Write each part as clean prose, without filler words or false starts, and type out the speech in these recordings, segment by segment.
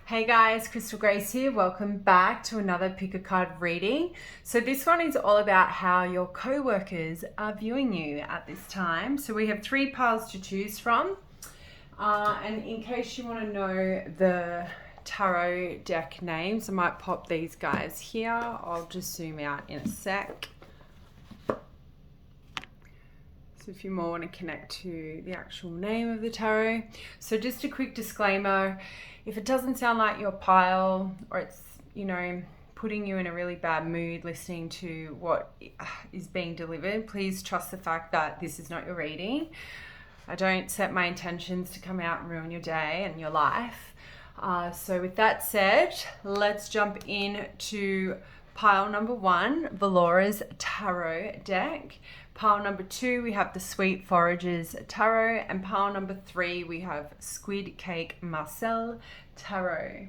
Hey guys, Crystal Grace here. Welcome back to another pick a card reading. So this one is all about how your co-workers are viewing you at this time. So we have 3 piles to choose from. And in case you want to know the tarot deck names, I might pop these guys here. I'll just zoom out in a sec. So if you more want to connect to the actual name of the tarot. So just a quick disclaimer. If it doesn't sound like your pile, or it's, putting you in a really bad mood listening to what is being delivered, please trust the fact that this is not your reading. I don't set my intentions to come out and ruin your day and your life. So with that said, let's jump into pile number 1, Valora's Tarot deck. Pile number 2, we have the Sweet Foragers Tarot. And pile number 3, we have Squid Cake Marcel Tarot.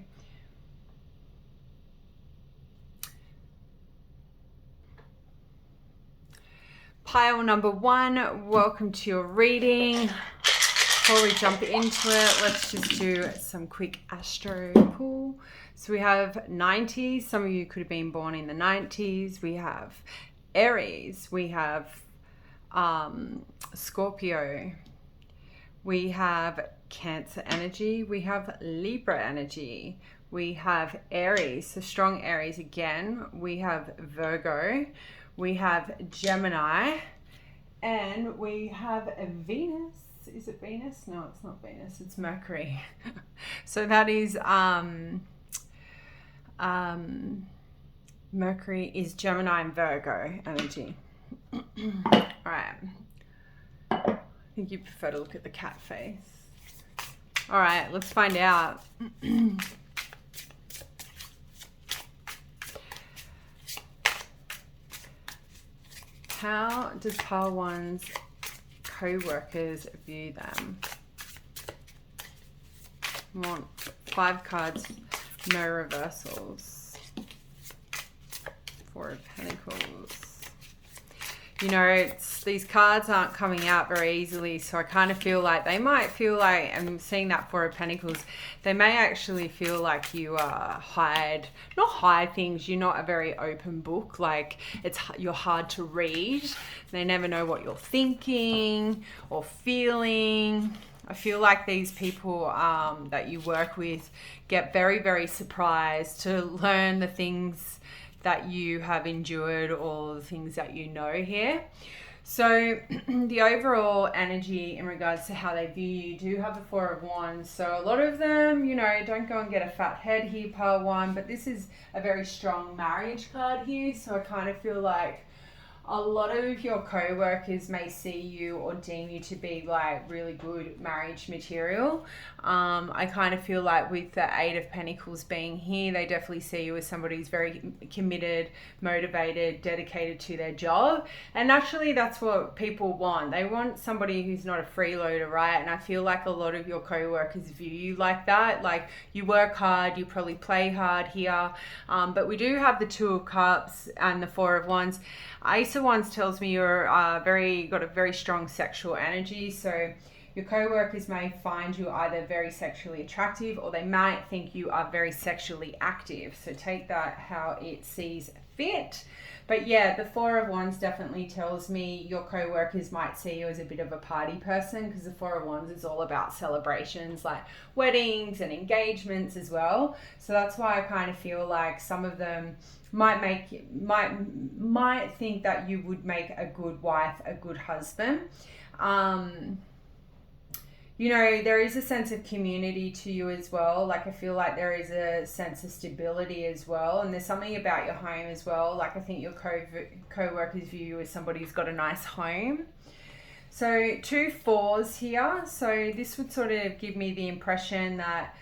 Pile number 1, welcome to your reading. Before we jump into it, let's just do some quick astro pull. So we have 90s. Some of you could have been born in the 90s. We have Aries. We have Scorpio. We have Cancer energy. We have Libra energy. We have Aries, so strong Aries again. We have Virgo. We have Gemini. And we have a Venus. Is it Venus? No, it's not Venus. It's Mercury. So that is Mercury is Gemini and Virgo energy. All right. I think you prefer to look at the cat face. All right, let's find out. How does pile 1's co-workers view them? I want 5 cards, no reversals. 4 of Pentacles. These cards aren't coming out very easily, so I kind of feel like they might feel like, I'm seeing that 4 of Pentacles, they may actually feel like you not hide things, you're not a very open book, like you're hard to read. They never know what you're thinking or feeling. I feel like these people that you work with get very, very surprised to learn the things that you have endured, or the things that you know here. So the overall energy in regards to how they view you, do have the 4 of Wands. So a lot of them, don't go and get a fat head here, pile 1, but this is a very strong marriage card here. So I kind of feel like a lot of your co-workers may see you or deem you to be like really good marriage material. I kind of feel like with the 8 of Pentacles being here, they definitely see you as somebody who's very committed, motivated, dedicated to their job. And actually that's what people want. They want somebody who's not a freeloader, right? And I feel like a lot of your co-workers view you like that. Like you work hard, you probably play hard here. But we do have the 2 of Cups and the 4 of Wands. Ace of Wands tells me you're got a very strong sexual energy. So your co-workers may find you either very sexually attractive, or they might think you are very sexually active. So take that how it sees fit. But yeah, the 4 of Wands definitely tells me your co-workers might see you as a bit of a party person, because the 4 of Wands is all about celebrations like weddings and engagements as well. So that's why I kind of feel like some of them might think that you would make a good wife, a good husband. There is a sense of community to you as well. Like I feel like there is a sense of stability as well. And there's something about your home as well. Like I think your co-workers view you as somebody who's got a nice home. So 2 4s here. So this would sort of give me the impression that,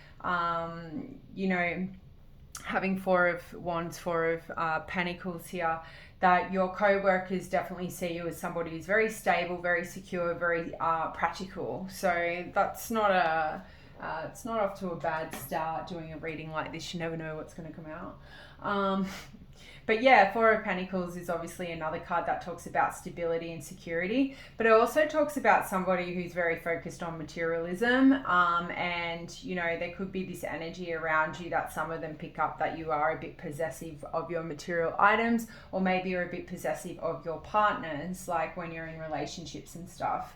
having 4 of Wands, 4 of Pentacles here, that your co-workers definitely see you as somebody who's very stable, very secure, very practical. So that's not it's not off to a bad start doing a reading like this. You never know what's going to come out. But yeah, Four of Pentacles is obviously another card that talks about stability and security, but it also talks about somebody who's very focused on materialism. And, you know, there could be this energy around you that some of them pick up that you are a bit possessive of your material items, or maybe you're a bit possessive of your partners, like when you're in relationships and stuff.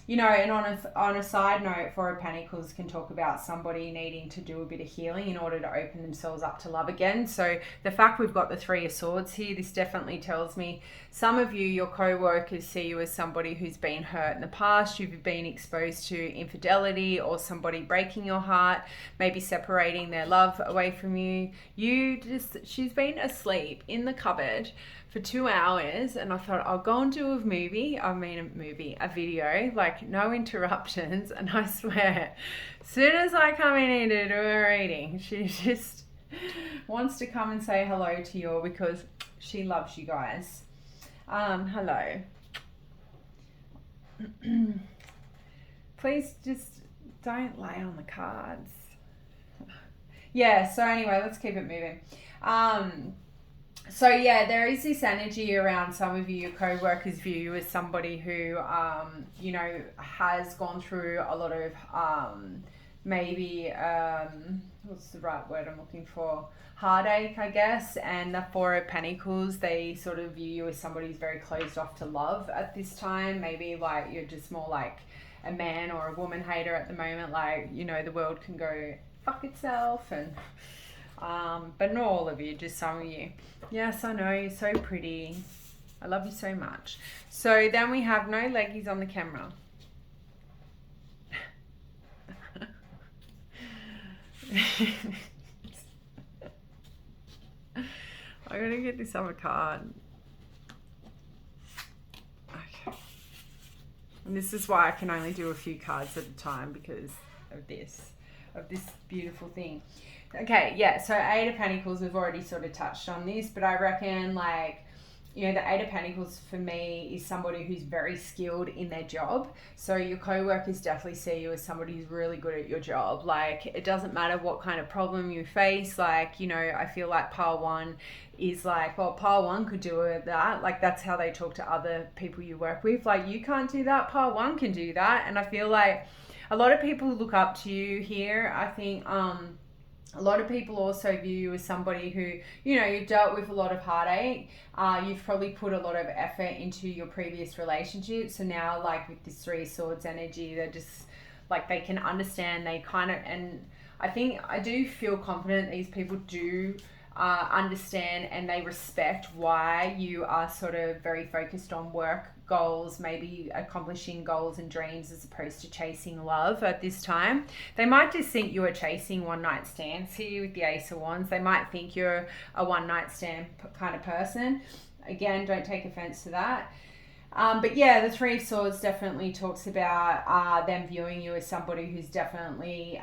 You know, and on a side note, Four of Pentacles can talk about somebody needing to do a bit of healing in order to open themselves up to love again. So the fact we've got the Three of Swords here, this definitely tells me some of you, your co-workers, see you as somebody who's been hurt in the past. You've been exposed to infidelity or somebody breaking your heart, maybe separating their love away from you. She's been asleep in the cupboard for 2 hours, and I thought I'll go and do a video, like no interruptions. And I swear, as soon as I come in here to do a reading, she just wants to come and say hello to you all because she loves you guys. Hello. Please just don't lay on the cards. Yeah, so anyway, let's keep it moving. So yeah, there is this energy around some of you, your co-workers view you as somebody who, you know, has gone through a lot of, maybe, what's the right word I'm looking for? Heartache, I guess. And the Four of Pentacles, they sort of view you as somebody who's very closed off to love at this time. Maybe like you're just more like a man or a woman hater at the moment. Like, you know, the world can go fuck itself and... but not all of you, just some of you. Yes, I know, you're so pretty. I love you so much. So then we have no leggies on the camera. I'm gonna get this other card. Okay. And this is why I can only do a few cards at a time, because of this beautiful thing. Okay, yeah, so Eight of Pentacles, we've already sort of touched on this, but I reckon, like, you know, the Eight of Pentacles for me is somebody who's very skilled in their job. So your co-workers definitely see you as somebody who's really good at your job. Like, it doesn't matter what kind of problem you face. Like, you know, I feel like Pile 1 is like, well, Pile 1 could do that. Like, that's how they talk to other people you work with. Like, you can't do that, Pile 1 can do that. And I feel like a lot of people look up to you here. I think, a lot of people also view you as somebody who, you know, you've dealt with a lot of heartache. You've probably put a lot of effort into your previous relationships. So now, like, with this Three of Swords energy, they're just, like, they can understand. They kind of, and I think I do feel confident these people do understand, and they respect why you are sort of very focused on work goals, maybe accomplishing goals and dreams as opposed to chasing love at this time. They might just think you are chasing one night stands here with the Ace of Wands. They might think you're a one night stand kind of person. Again, don't take offense to that. But yeah, the Three of Swords definitely talks about them viewing you as somebody who's definitely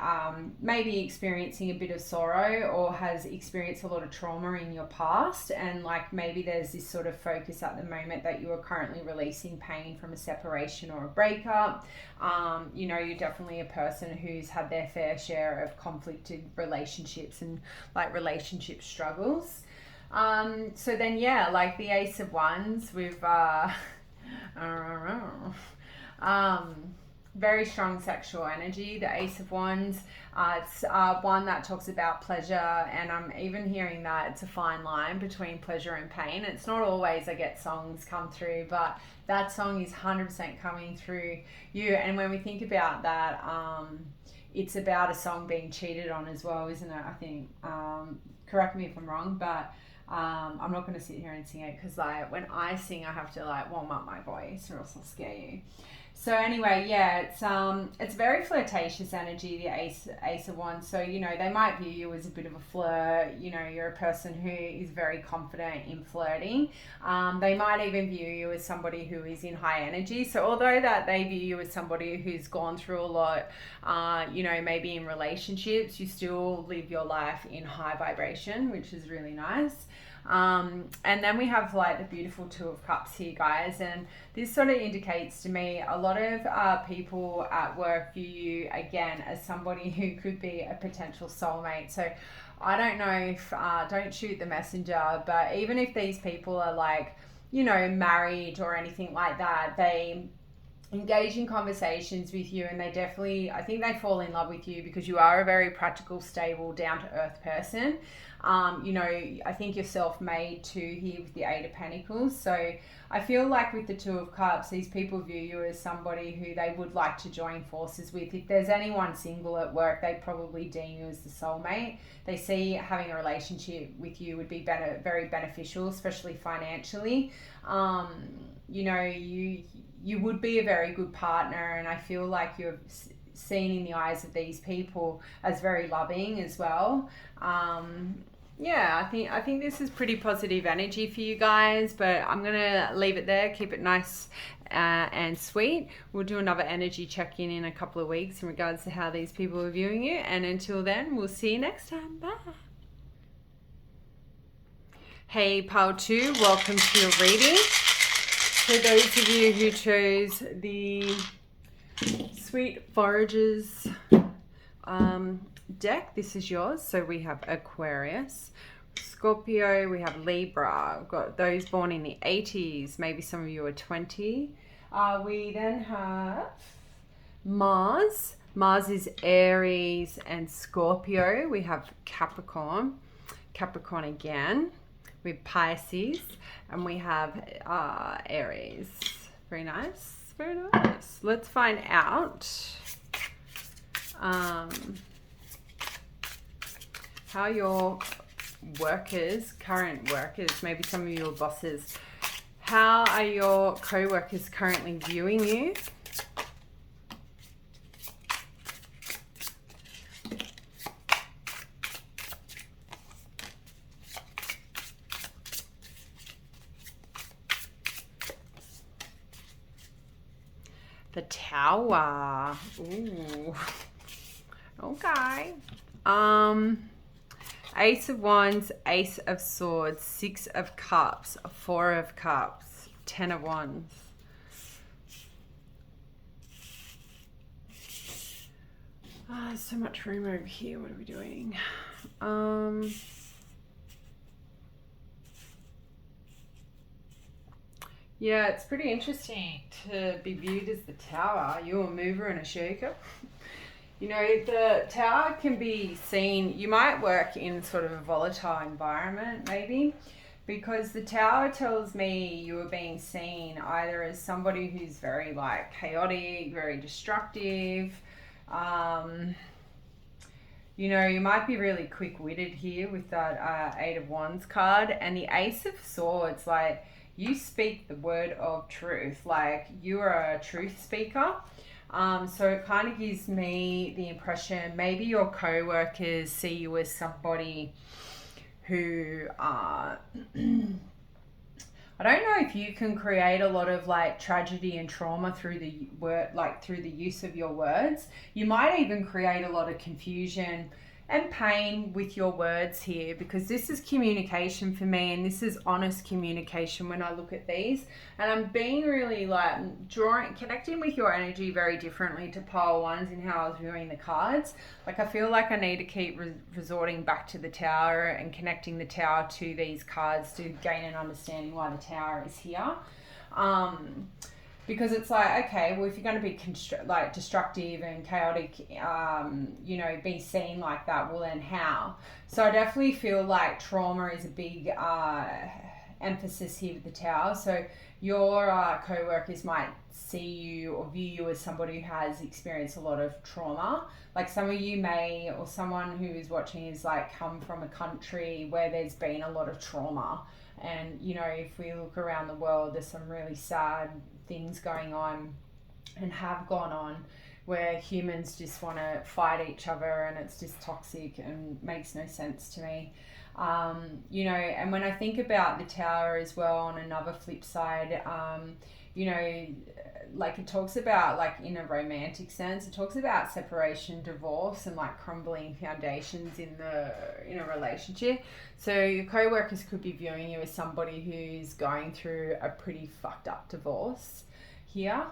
maybe experiencing a bit of sorrow or has experienced a lot of trauma in your past. And like maybe there's this sort of focus at the moment that you are currently releasing pain from a separation or a breakup. You know, you're definitely a person who's had their fair share of conflicted relationships and like relationship struggles. So then, yeah, like the Ace of Wands with... very strong sexual energy. The Ace of Wands, it's one that talks about pleasure, and I'm even hearing that it's a fine line between pleasure and pain. It's not always I get songs come through, but that song is 100% coming through you. And when we think about that, it's about a song being cheated on as well, isn't it? I think, correct me if I'm wrong, but I'm not going to sit here and sing it because like when I sing I have to like warm up my voice or else I'll scare you. So anyway, yeah, it's very flirtatious energy, the Ace of Wands. So, you know, they might view you as a bit of a flirt. You know, you're a person who is very confident in flirting. They might even view you as somebody who is in high energy. So although that they view you as somebody who's gone through a lot, you know, maybe in relationships, you still live your life in high vibration, which is really nice. And then we have like the beautiful Two of Cups here, guys, and this sort of indicates to me a lot of people at work view you again as somebody who could be a potential soulmate. So I don't know if don't shoot the messenger, but even if these people are like, you know, married or anything like that, they engage in conversations with you, and they definitely, I think they fall in love with you because you are a very practical, stable, down to earth person. You know, I think you're self-made too here with the Eight of Pentacles. So I feel like with the Two of Cups, these people view you as somebody who they would like to join forces with. If there's anyone single at work, they probably deem you as the soulmate. They see having a relationship with you would be very beneficial, especially financially. You know, you would be a very good partner, and I feel like you're seen in the eyes of these people as very loving as well. Yeah, I think this is pretty positive energy for you guys, but I'm gonna leave it there, keep it nice and sweet. We'll do another energy check-in in a couple of weeks in regards to how these people are viewing you, and until then, we'll see you next time. Bye. Hey, Pile 2, welcome to your reading. For those of you who chose the Sweet Forages deck, this is yours. So we have Aquarius, Scorpio, we have Libra. We've got those born in the 80s, maybe some of you are 20. We then have Mars. Mars is Aries and Scorpio. We have Capricorn, Capricorn again. We have Pisces, and we have Aries. Very nice, very nice. Let's find out how your workers, current workers, maybe some of your bosses, how are your co-workers currently viewing you? The Tower. Ooh. Okay. Ace of Wands, Ace of Swords, Six of Cups, Four of Cups, Ten of Wands. There's so much room over here. What are we doing? Yeah, it's pretty interesting to be viewed as the Tower. You're a mover and a shaker. You know, the Tower can be seen, you might work in sort of a volatile environment maybe, because the Tower tells me you are being seen either as somebody who's very like chaotic, very destructive. You know, you might be really quick-witted here with that Eight of Wands card, and the Ace of Swords, like, you speak the word of truth, like you are a truth speaker. So it kind of gives me the impression maybe your co-workers see you as somebody who I don't know if you can create a lot of like tragedy and trauma through the word, like through the use of your words. You might even create a lot of confusion and pain with your words here, because this is communication for me, and this is honest communication when I look at these. And I'm being really like connecting with your energy very differently to pile ones in how I was viewing the cards. Like I feel like I need to keep resorting back to the Tower and connecting the Tower to these cards to gain an understanding why the Tower is here. Because it's like, okay, well, if you're going to be like destructive and chaotic, you know, be seen like that, well then how? So I definitely feel like trauma is a big emphasis here with the Tower. So your co-workers might see you or view you as somebody who has experienced a lot of trauma. Like some of you may, or someone who is watching is like come from a country where there's been a lot of trauma. And, you know, if we look around the world, there's some really sad things going on and have gone on where humans just want to fight each other, and it's just toxic and makes no sense to me. You know, and when I think about the Tower as well, on another flip side, you know, like it talks about, like in a romantic sense, it talks about separation, divorce, and like crumbling foundations in a relationship. So your co-workers could be viewing you as somebody who's going through a pretty fucked up divorce here.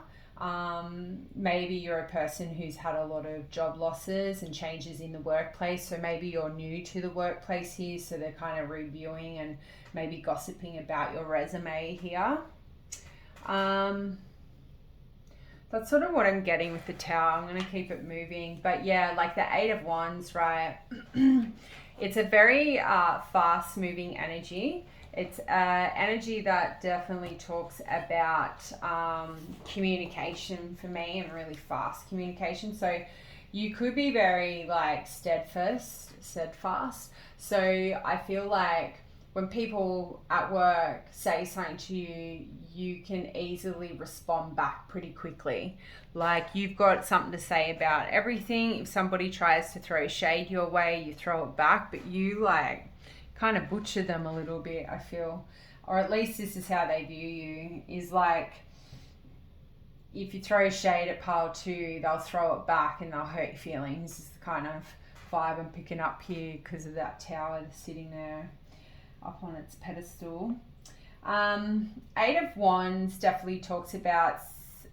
Maybe you're a person who's had a lot of job losses and changes in the workplace, so maybe you're new to the workplace here, so they're kind of reviewing and maybe gossiping about your resume here. That's sort of what I'm getting with the Tower. I'm going to keep it moving. But yeah, like the Eight of Wands, right? It's a very fast moving energy. It's energy that definitely talks about communication for me, and really fast communication. So you could be very like steadfast. So I feel like when people at work say something to you, you can easily respond back pretty quickly. Like you've got something to say about everything. If somebody tries to throw shade your way, you throw it back, but you like kind of butcher them a little bit, I feel. Or at least this is how they view you, is like if you throw shade at pile 2, they'll throw it back and they'll hurt your feelings. This is the kind of vibe I'm picking up here because of that tower sitting there up on its pedestal. Eight of Wands definitely talks about,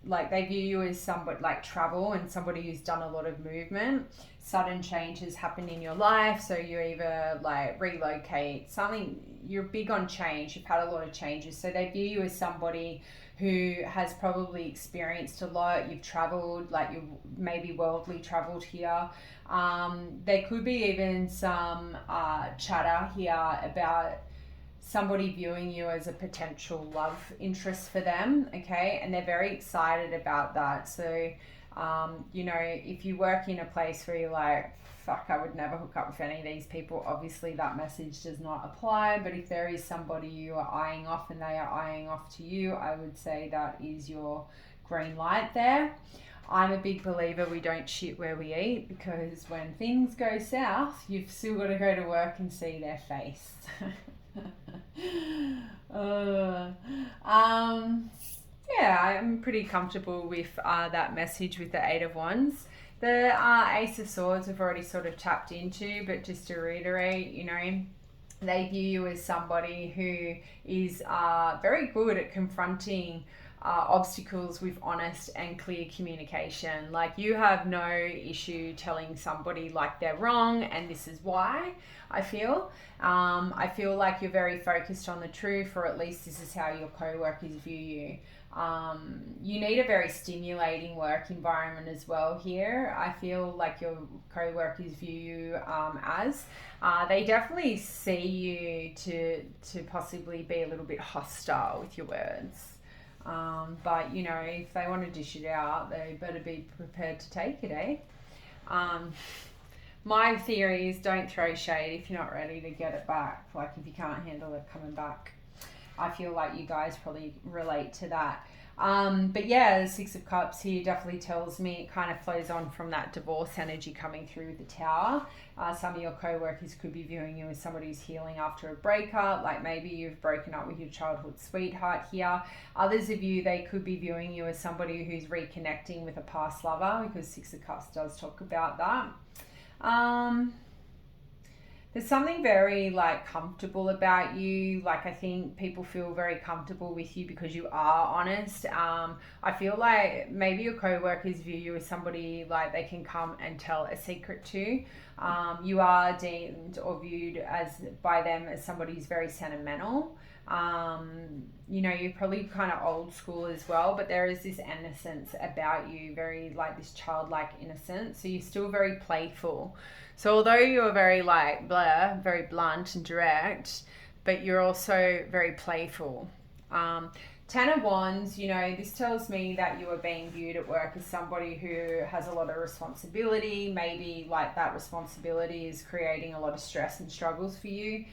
like, they view you as somebody like travel and somebody who's done a lot of movement. Sudden changes happen in your life, so you either like relocate something. You're big on change. You've had a lot of changes, so they view you as somebody who has probably experienced a lot. You've traveled, like you've maybe worldly traveled here. There could be even some chatter here about somebody viewing you as a potential love interest for them, okay? And they're very excited about that. So, you know, if you work in a place where you're like, fuck, I would never hook up with any of these people, obviously that message does not apply. But if there is somebody you are eyeing off and they are eyeing off to you, I would say that is your green light there. I'm a big believer we don't shit where we eat, because when things go south, you've still got to go to work and see their face. Yeah, I'm pretty comfortable with that message with the Eight of Wands. The Ace of Swords we've already sort of tapped into, but just to reiterate, you know, they view you as somebody who is very good at confronting obstacles with honest and clear communication. Like, you have no issue telling somebody like they're wrong and this is why. I feel like you're very focused on the truth, or at least this is how your co-workers view you. You need a very stimulating work environment as well here. I feel like your co-workers view you as they definitely see you to possibly be a little bit hostile with your words. But, you know, if they want to dish it out, they better be prepared to take it, eh? My theory is don't throw shade if you're not ready to get it back. Like, if you can't handle it coming back. I feel like you guys probably relate to that. But yeah, the Six of Cups here definitely tells me it kind of flows on from that divorce energy coming through the Tower. Some of your co-workers could be viewing you as somebody who's healing after a breakup, like maybe you've broken up with your childhood sweetheart here. Others of you, they could be viewing you as somebody who's reconnecting with a past lover, because Six of Cups does talk about that. There's something very like comfortable about you. Like, I think people feel very comfortable with you because you are honest. I feel like maybe your co-workers view you as somebody like they can come and tell a secret to. You are deemed or viewed as by them as somebody who's very sentimental. You know, you're probably kind of old school as well, but there is this innocence about you, very like this childlike innocence. So you're still very playful. So although you're very like blah, very blunt and direct, but you're also very playful. Ten of Wands, you know, this tells me that you are being viewed at work as somebody who has a lot of responsibility. Maybe like that responsibility is creating a lot of stress and struggles for you.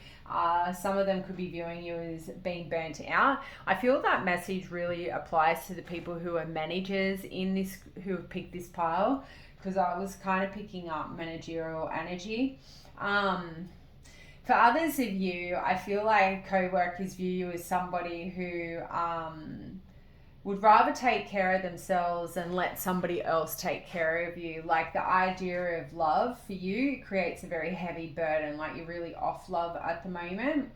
Some of them could be viewing you as being burnt out. I feel that message really applies to the people who are managers in this, who have picked this pile, because I was kind of picking up managerial energy. For others of you, I feel like co-workers view you as somebody who would rather take care of themselves and let somebody else take care of you. Like the idea of love for you creates a very heavy burden, like you're really off love at the moment.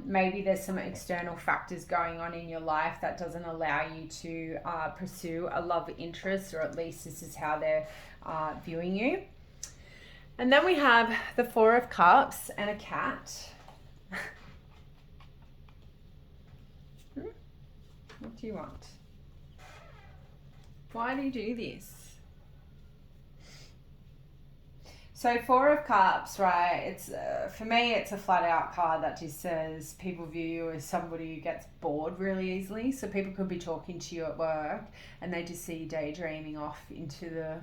Maybe there's some external factors going on in your life that doesn't allow you to pursue a love interest, or at least this is how they're viewing you. And then we have the Four of Cups and a cat. What do you want? Why do you do this? So Four of Cups, right? It's for me, it's a flat out card that just says people view you as somebody who gets bored really easily. So people could be talking to you at work and they just see you daydreaming off into the,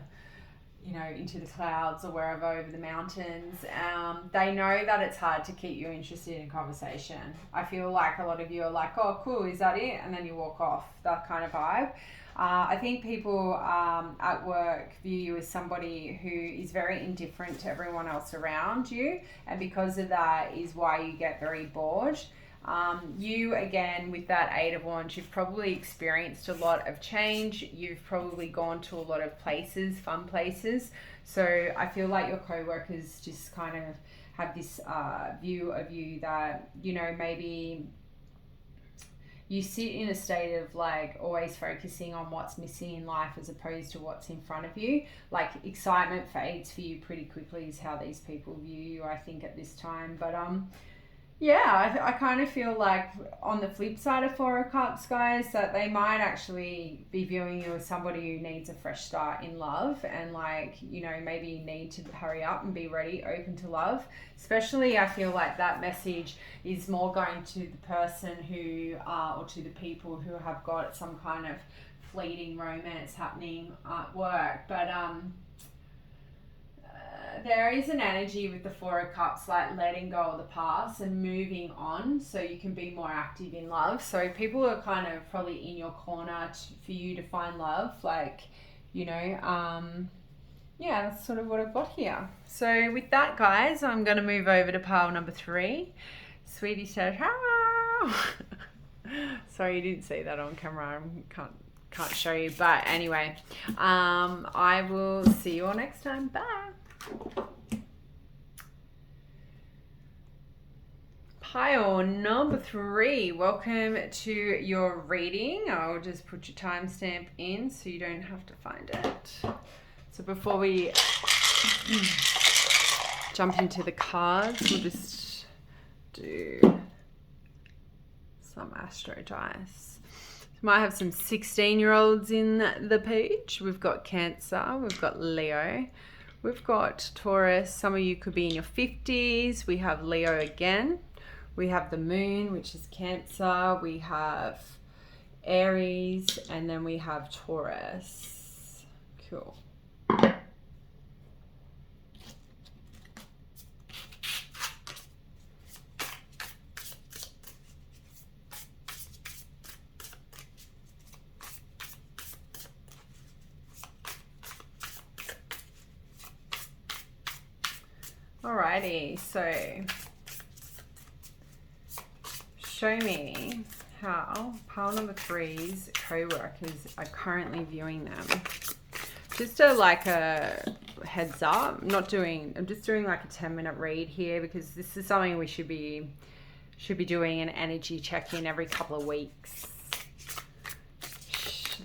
into the clouds or wherever over the mountains. They know that it's hard to keep you interested in conversation. I feel like a lot of you are like, oh, cool, is that it? And then you walk off, that kind of vibe. I think people at work view you as somebody who is very indifferent to everyone else around you. And because of that is why you get very bored. You, again, with that Eight of Wands, you've probably experienced a lot of change. You've probably gone to a lot of places, fun places. So I feel like your co-workers just kind of have this view of you that, maybe you sit in a state of like always focusing on what's missing in life as opposed to what's in front of you. Like excitement fades for you pretty quickly is how these people view you, I think, at this time. But yeah, I kind of feel like on the flip side of Four of Cups, guys, that they might actually be viewing you as somebody who needs a fresh start in love, and like, maybe you need to hurry up and be ready, open to love. Especially, I feel like that message is more going to the person who, or to the people who have got some kind of fleeting romance happening at work. But there is an energy with the Four of Cups, like letting go of the past and moving on so you can be more active in love. So people are kind of probably in your corner for you to find love. Like, yeah, that's sort of what I've got here. So with that, guys, I'm going to move over to pile number 3. Sweetie said, hello. Sorry, you didn't see that on camera. I can't show you. But anyway, I will see you all next time. Bye. Pile number 3, welcome to your reading. I'll just put your timestamp in so you don't have to find it. So before we jump into the cards, we'll just do some astro dice. Might have some 16-year-olds in the page. We've got Cancer, we've got Leo, we've got Taurus. Some of you could be in your 50s. We have Leo again. We have the Moon, which is Cancer. We have Aries, and then we have Taurus. Cool. Alrighty, so show me how pile number 3's co-workers are currently viewing them. Just a heads up, I'm just doing like a 10-minute read here because this is something we should be doing an energy check-in every couple of weeks.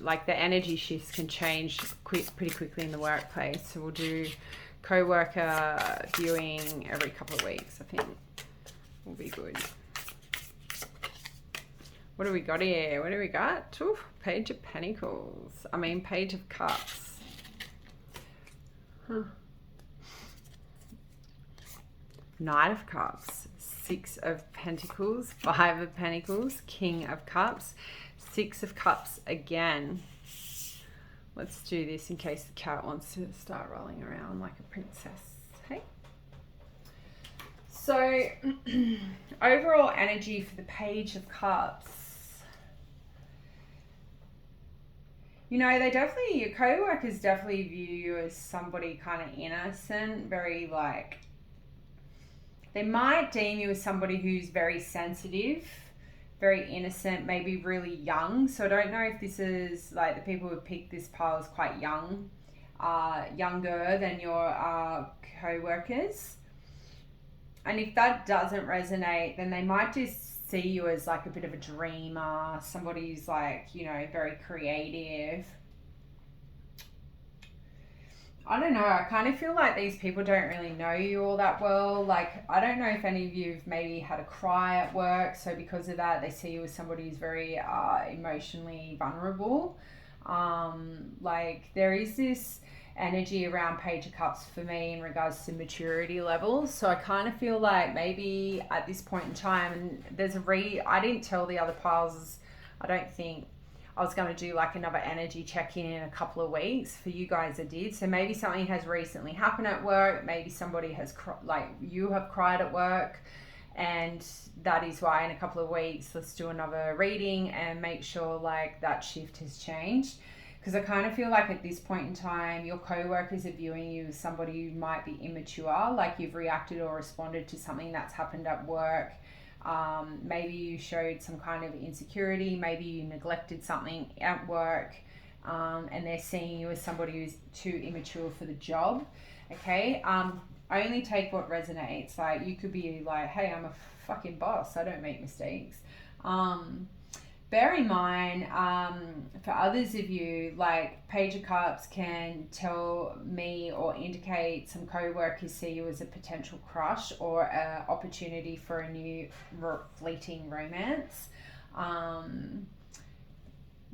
Like the energy shifts can change pretty quickly in the workplace, so we'll do co-worker viewing every couple of weeks. I think will be good. What do we got here? What do we got? Ooh, Page of Pentacles. Page of Cups. Huh. Knight of Cups. 6 of Pentacles. 5 of Pentacles. King of Cups. 6 of Cups again. Let's do this in case the cat wants to start rolling around like a princess. Hey? So, overall energy for the Page of Cups. Your co-workers definitely view you as somebody kind of innocent, very they might deem you as somebody who's very sensitive, very innocent, maybe really young. So I don't know if this is like the people who picked this pile is quite young, younger than your co-workers. And if that doesn't resonate, then they might just see you as like a bit of a dreamer, somebody who's like, you know, very creative. I don't know, I kind of feel like these people don't really know you all that well. Like, I don't know if any of you have maybe had a cry at work, so because of that, they see you as somebody who's very emotionally vulnerable. Like, there is this energy around Page of Cups for me in regards to maturity levels. So I kind of feel like maybe at this point in time, and there's I didn't tell the other piles, I don't think, I was going to do like another energy check-in in a couple of weeks. For you guys, I did. So maybe something has recently happened at work. Maybe somebody has, like you have cried at work. And that is why in a couple of weeks, let's do another reading and make sure like that shift has changed. Because I kind of feel like at this point in time, your co-workers are viewing you as somebody who might be immature. Like you've reacted or responded to something that's happened at work. Maybe you showed some kind of insecurity, maybe you neglected something at work, and they're seeing you as somebody who's too immature for the job. Okay, only take what resonates. Like you could be like, hey, I'm a fucking boss, I don't make mistakes. Bear in mind, for others of you, like Page of Cups can tell me or indicate some co-workers see you as a potential crush or an opportunity for a new fleeting romance.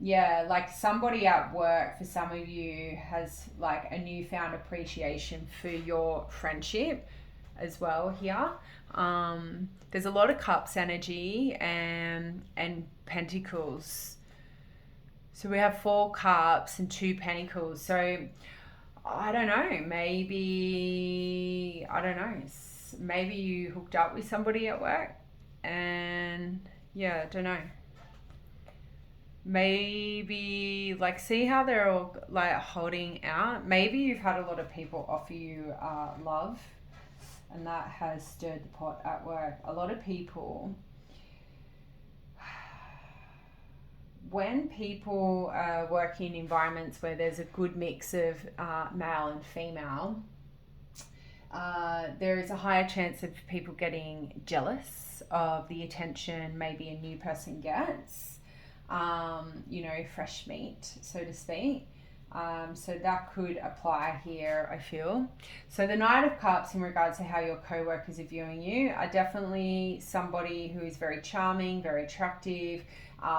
Yeah, like somebody at work for some of you has like a newfound appreciation for your friendship as well here. There's a lot of cups energy and pentacles. So we have 4 cups and 2 pentacles. So I don't know, maybe you hooked up with somebody at work and yeah, I don't know. Maybe like see how they're all like holding out. Maybe you've had a lot of people offer you love, and that has stirred the pot at work. A lot of people, when people work in environments where there's a good mix of male and female, there is a higher chance of people getting jealous of the attention maybe a new person gets, you know, fresh meat, so to speak. So that could apply here, I feel. So the Knight of Cups in regards to how your co-workers are viewing you are definitely somebody who is very charming, very attractive.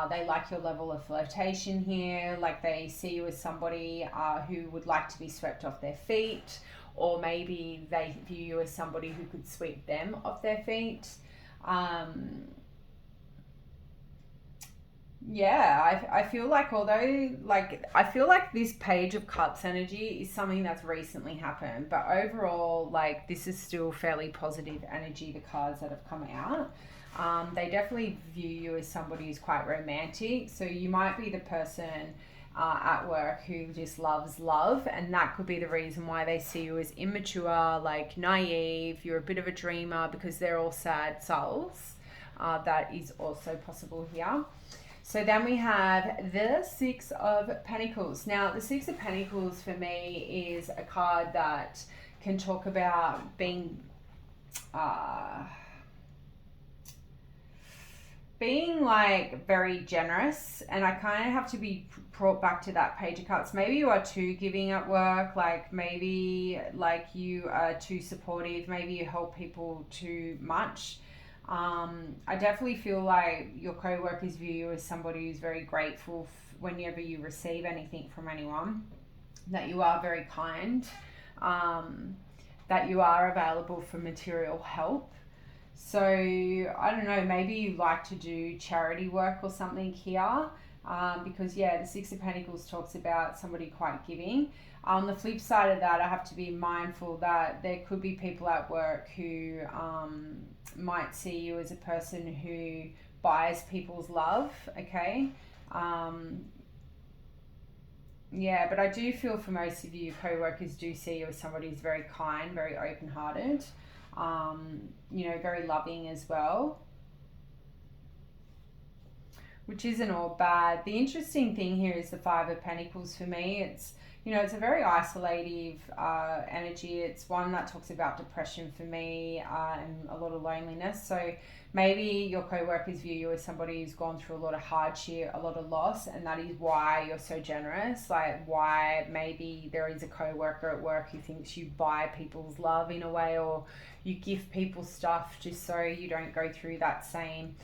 They like your level of flirtation here. Like they see you as somebody who would like to be swept off their feet, or maybe they view you as somebody who could sweep them off their feet. Yeah, I feel like I feel like this Page of Cups energy is something that's recently happened, but overall, like this is still fairly positive energy, the cards that have come out. They definitely view you as somebody who's quite romantic, so you might be the person at work who just loves love, and that could be the reason why they see you as immature, like naive, you're a bit of a dreamer because they're all sad souls. That is also possible here. So then we have the 6 of Pentacles. Now, the 6 of Pentacles for me is a card that can talk about being like very generous, and I kind of have to be brought back to that Page of Cups. Maybe you are too giving at work, like maybe like you are too supportive, maybe you help people too much. I definitely feel like your co-workers view you as somebody who's very grateful whenever you receive anything from anyone, that you are very kind, that you are available for material help. So I don't know, maybe you like to do charity work or something here, because yeah, the 6 of Pentacles talks about somebody quite giving. On the flip side of that, I have to be mindful that there could be people at work who might see you as a person who buys people's love, okay? Yeah, but I do feel for most of you, co-workers do see you as somebody who's very kind, very open-hearted, you know, very loving as well. which isn't all bad. The interesting thing here is the Five of Pentacles for me. It's, you know, it's a very isolative energy. It's one that talks about depression for me, and a lot of loneliness. So maybe your co-workers view you as somebody who's gone through a lot of hardship, a lot of loss, and that is why you're so generous. Like, why maybe there is a co-worker at work who thinks you buy people's love in a way, or you gift people stuff just so you don't go through that same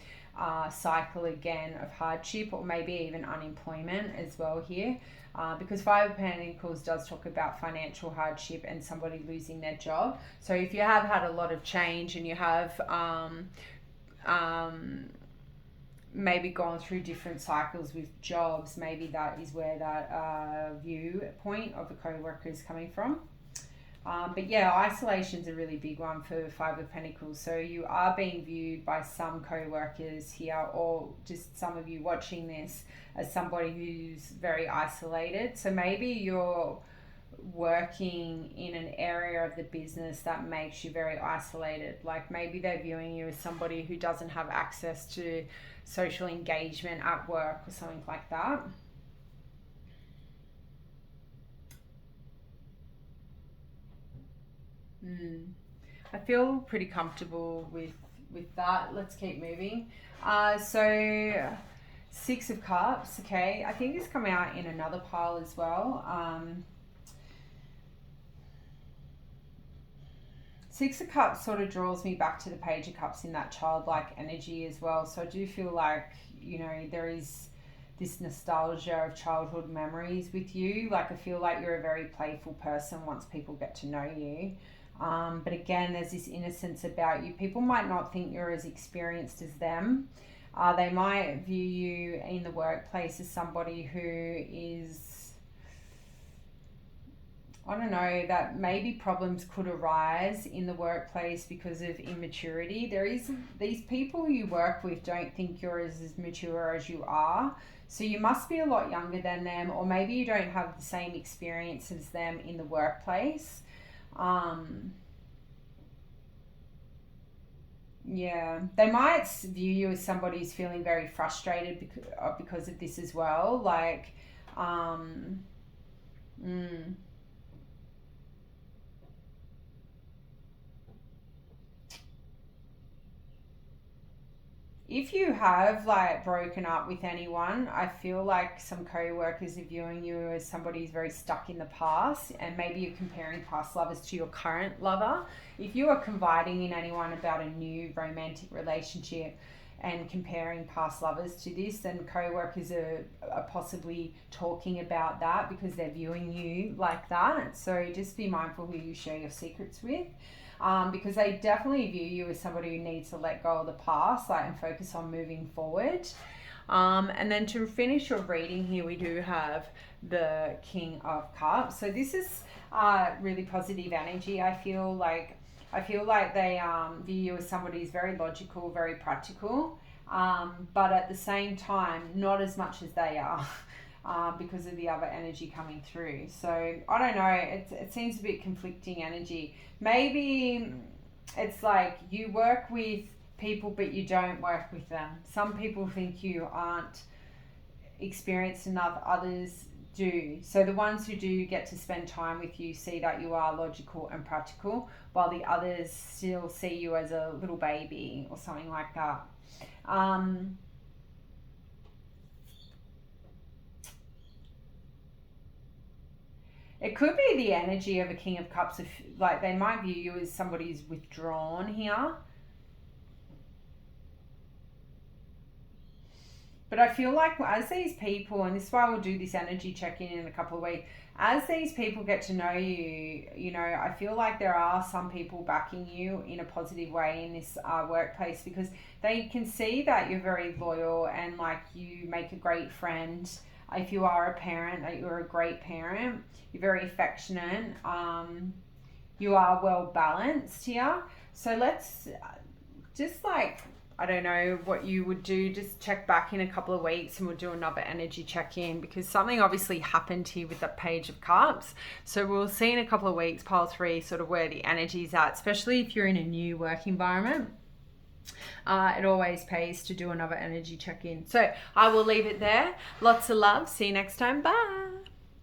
cycle again of hardship, or maybe even unemployment as well here. Because Five of Pentacles does talk about financial hardship and somebody losing their job. So if you have had a lot of change and you have maybe gone through different cycles with jobs, maybe that is where that viewpoint of the co-worker is coming from. But yeah, isolation's a really big one for Five of Pentacles. So you are being viewed by some co-workers here, or just some of you watching this, as somebody who's very isolated. So maybe you're working in an area of the business that makes you very isolated. Like, maybe they're viewing you as somebody who doesn't have access to social engagement at work or something like that. I feel pretty comfortable with that. Let's keep moving. So Six of Cups. Okay, I think this come out in another pile as well. Six of Cups sort of draws me back to the Page of Cups in that childlike energy as well. So I do feel like, you know, there is this nostalgia of childhood memories with you. Like, I feel like you're a very playful person once people get to know you. But again, there's this innocence about you. People might not think you're as experienced as them. They might view you in the workplace as somebody who is, I don't know, that maybe problems could arise in the workplace because of immaturity. There is, these people you work with don't think you're as mature as you are. So you must be a lot younger than them, or maybe you don't have the same experience as them in the workplace. Yeah, they might view you as somebody who's feeling very frustrated because of this as well. Like, if you have like broken up with anyone, I feel like some co-workers are viewing you as somebody who's very stuck in the past, and maybe you're comparing past lovers to your current lover. If you are confiding in anyone about a new romantic relationship and comparing past lovers to this, then co-workers are possibly talking about that because they're viewing you like that. So just be mindful who you share your secrets with. Because they definitely view you as somebody who needs to let go of the past, like, and focus on moving forward. And then to finish your reading here, we do have the King of Cups. So this is really positive energy. I feel like they view you as somebody who's very logical, very practical, but at the same time, not as much as they are. Because of the other energy coming through. So I don't know, it seems a bit conflicting energy. Maybe it's like you work with people but you don't work with them. Some people think you aren't experienced enough, others do. So the ones who do get to spend time with you see that you are logical and practical, while the others still see you as a little baby or something like that. It could be the energy of a King of Cups. If, like, they might view you as somebody who's withdrawn here. But I feel like as these people, and this is why we'll do this energy check-in in a couple of weeks, as these people get to know you, you know, I feel like there are some people backing you in a positive way in this workplace, because they can see that you're very loyal and like you make a great friend. If you are a parent, that you're a great parent. You're very affectionate. You are well balanced here. So let's just, like, I don't know what you would do. Just check back in a couple of weeks and we'll do another energy check-in, because something obviously happened here with that Page of Cups. So we'll see in a couple of weeks, pile 3, sort of where the energy's at, especially if you're in a new work environment. it always pays to do another energy check-in. So I will leave it there. Lots of love. See you next time. Bye.